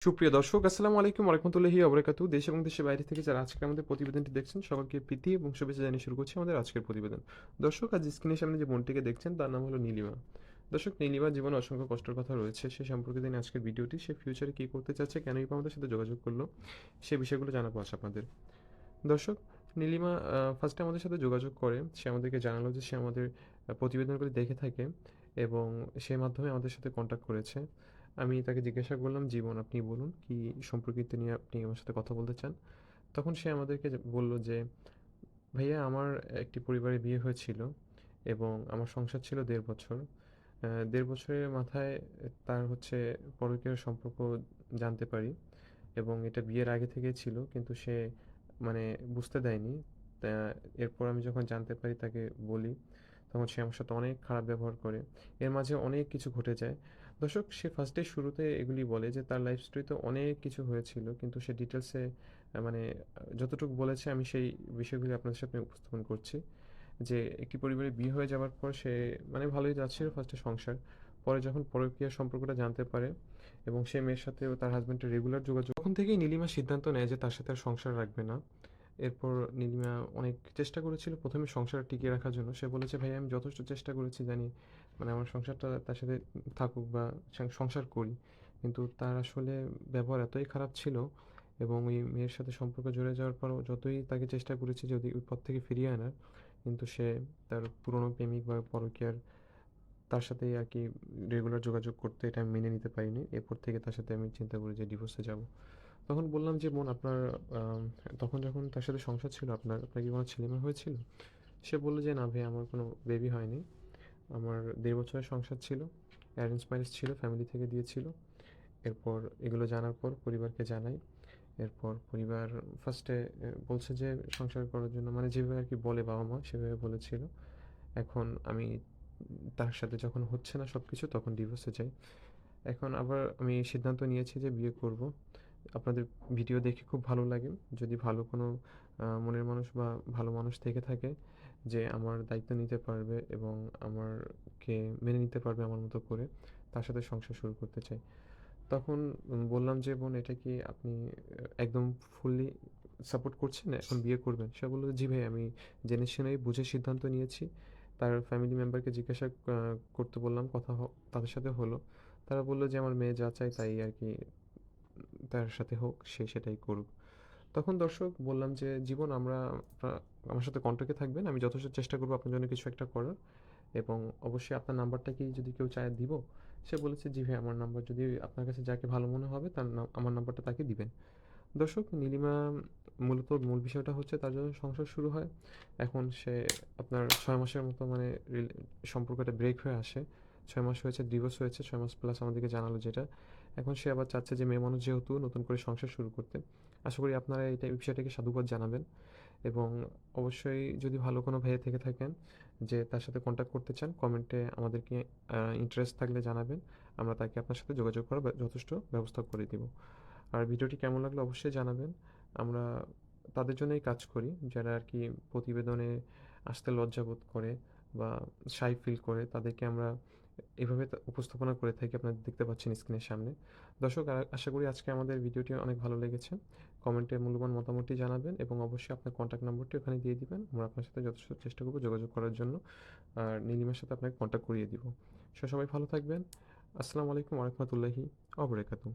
সুপ্রিয় দর্শক, আসসালামু আলাইকুম ওয়া রাহমাতুল্লাহি ওয়া বারাকাতুহু। দেশ এবং দেশের বাইরে থেকে যারা আজকে আমাদের প্রতিবেদনটি দেখছেন, সকলকে প্রীতি এবং শুভেচ্ছা জানিয়ে শুরু করছি আমাদের আজকের প্রতিবেদন। দর্শক, আজ স্ক্রিনের সামনে যে বোনটিকে দেখছেন তার নাম হলো নীলিমা। দর্শক, নীলিমার জীবনে অসংখ্য কষ্টের কথা রয়েছে। সে সম্পর্কে তিনি আজকের ভিডিওটি, সে ফিউচারে কী করতে চাচ্ছে, কেনই বা আমাদের সাথে যোগাযোগ করলো, সে বিষয়গুলো জানাবো আজ আপনাদের। দর্শক, নীলিমা ফার্স্টে আমাদের সাথে যোগাযোগ করে। সে আমাদেরকে জানালো যে সে আমাদের প্রতিবেদনগুলি দেখে থাকে এবং সে মাধ্যমে আমাদের সাথে কন্ট্যাক্ট করেছে। আমি তাকে জিজ্ঞাসা করলাম, "জি বোন, আপনি বলুন, কী সম্পর্কিত নিয়ে আপনি আমার সাথে কথা বলতে চান?" তখন সে আমাদেরকে বলল যে, "ভাইয়া, আমার একটি পরিবারে বিয়ে হয়েছিল এবং আমার সংসার ছিল ১.৫ বছর। ১.৫ বছরের মাথায় তার হচ্ছে পরকীয়ার সম্পর্ক জানতে পারি এবং এটা বিয়ের আগে থেকেই ছিল, কিন্তু সে মানে বুঝতে দেয়নি। তা এরপর আমি যখন জানতে পারি, তাকে বলি, তখন সে আমার সাথে অনেক খারাপ ব্যবহার করে। এর মাঝে অনেক কিছু ঘটে যায়।" দর্শক, সে ফার্স্টে শুরুতে এগুলি বলে যে তার লাইফ স্টোরিতে অনেক কিছু হয়েছিল, কিন্তু সে ডিটেলসে মানে যতটুকু বলেছে আমি সেই বিষয়গুলি আপনাদের সামনে উপস্থাপন করছি। যে একটি পরিবারে বিয়ে হয়ে যাওয়ার পর সে মানে ভালোই যাচ্ছিল ফার্স্টে সংসার। পরে যখন পরকীয়া সম্পর্কটা জানতে পারে এবং সে মেয়ের সাথে ও তার হাসব্যান্ডের রেগুলার যোগাযোগ, তখন থেকেই নীলিমা সিদ্ধান্ত নেয় যে তার সাথে আর সংসার রাখবে না। এরপর নীলিমা অনেক চেষ্টা করেছিল ১ম এ সংসার টিকিয়ে রাখার জন্য। সে বলেছে, "ভাই, আমি যথেষ্ট চেষ্টা করেছি, জানি মানে আমার সংসারটা তার সাথে থাকুক বা সংসার করি।" কিন্তু তার আসলে ব্যবহার এতই খারাপ ছিল এবং ওই মেয়ের সাথে সম্পর্ক জড়ে যাওয়ার পরও যতই তাকে চেষ্টা করেছি যদি ওই পথ থেকে ফিরিয়ে আনার, কিন্তু সে তার পুরনো প্রেমিক বা পরকীয়ার তার সাথেই আরকি রেগুলার যোগাযোগ করতো, এটা আমি মেনে নিতে পারিনি। এরপর থেকে তার সাথে আমি চিন্তা করি যে ডিভোর্সে যাবো। তখন বললাম যে, "বোন, আপনার তখন যখন তার সাথে সংসার ছিল আপনার কি কোনো ছেলেমেয়ে হয়েছিল?" সে বলল যে, "না ভাই, আমার কোনো বেবি হয়নি। আমার ১.৫ বছরের সংসার ছিল। অ্যারেঞ্জ ম্যারেজ ছিল, ফ্যামিলি থেকে দিয়েছিল। এরপর এগুলো জানার পর পরিবারকে জানাই। এরপর পরিবার ফার্স্টে বলছে যে সংসার করার জন্য, মানে যেভাবে আরকি বলে বাবা-মা সেভাবে বলেছিল। এখন আমি তার সাথে যখন হচ্ছে না সবকিছু, তখন ডিভোর্সে যাই। এখন আবার আমি সিদ্ধান্ত নিয়েছি যে বিয়ে করব। আপনাদের ভিডিও দেখে খুব ভালো লাগে। যদি ভালো কোনো মনের মানুষ বা ভালো মানুষ থেকে থাকে যে আমার দায়িত্ব নিতে পারবে এবং আমারকে মেনে নিতে পারবে আমার মতো করে, তার সাথে সংসার শুরু করতে চাই।" তখন বললাম যে, "বোন, এটা কি আপনি একদম ফুললি সাপোর্ট করছেন? এখন বিয়ে করবেন?" সে বলল, "জি ভাই, আমি জেনে শুনেই বুঝে সিদ্ধান্ত নিয়েছি।" তার ফ্যামিলি মেম্বারকে জিজ্ঞাসা করতে বললাম, কথা তাদের সাথে হলো। তারা বলল যে, "আমার মেয়ে যা চায় তাই আরকি তার সাথে হোক, সে সেটাই করুক।" তখন দর্শক বললাম যে, "জীবন, আপনা আমার সাথে কন্ট্যাক্টে থাকবেন। আমি যথেষ্ট চেষ্টা করব আপনার জন্য কিছু একটা করার এবং অবশ্যই আপনার নাম্বারটা কি যদি কেউ চায় দিব?" সে বলেছে, "জি ভাই, আমার নাম্বার যদি আপনার কাছে যাকে ভালো মনে হবে তার আমার নাম্বারটা তাকে দিবেন।" দর্শক, নীলিমা মূলত মূল বিষয়টা হচ্ছে তার যখন সংসার শুরু হয়, এখন সে আপনার ৬ মাসের মতো মানে সম্পর্কটা ব্রেক হয়ে আসে। ৬ মাস হয়েছে, ডিভোর্স হয়েছে, ৬ মাস প্লাস আমাদেরকে জানালো যেটা। এখন সে আবার চাচ্ছে যে মেয়ে মানুষ যেহেতু নতুন করে সংসার শুরু করতে। আশা করি আপনারা এই বিষয়টাকে সাধুবাদ জানাবেন এবং অবশ্যই যদি ভালো কোনো ভাইয়া থেকে থাকেন যে তার সাথে কন্ট্যাক্ট করতে চান, কমেন্টে আমাদেরকে ইন্টারেস্ট থাকলে জানাবেন। আমরা তাকে আপনার সাথে যোগাযোগ করার যথেষ্ট ব্যবস্থা করে দিব। আর ভিডিওটি কেমন লাগলো অবশ্যই জানাবেন। আমরা তাদের জন্যই কাজ করি যারা আরকি প্রতিবেদনে আসতে লজ্জাবোধ করে বা শাই ফিল করে, তাদেরকে আমরা এভাবে উপস্থাপনা করে থাকি। আপনারা দেখতে পাচ্ছেন স্ক্রিনের সামনে। দর্শক, আশা করি আজকে আমাদের ভিডিওটি অনেক ভালো লেগেছে। কমেন্টে মূল্যবান মতামতটি জানাবেন এবং অবশ্যই আপনার কন্ট্যাক্ট নম্বরটি ওখানে দিয়ে দিবেন। আমরা আপনার সাথে যথেষ্ট চেষ্টা করব যোগাযোগ করার জন্য। আর নীলিমার সাথে আপনাকে কন্ট্যাক্ট করিয়ে দিব। সবাই ভালো থাকবেন। আসসালামু আলাইকুম ওয়া রাহমাতুল্লাহি ওয়া বারাকাতুহু।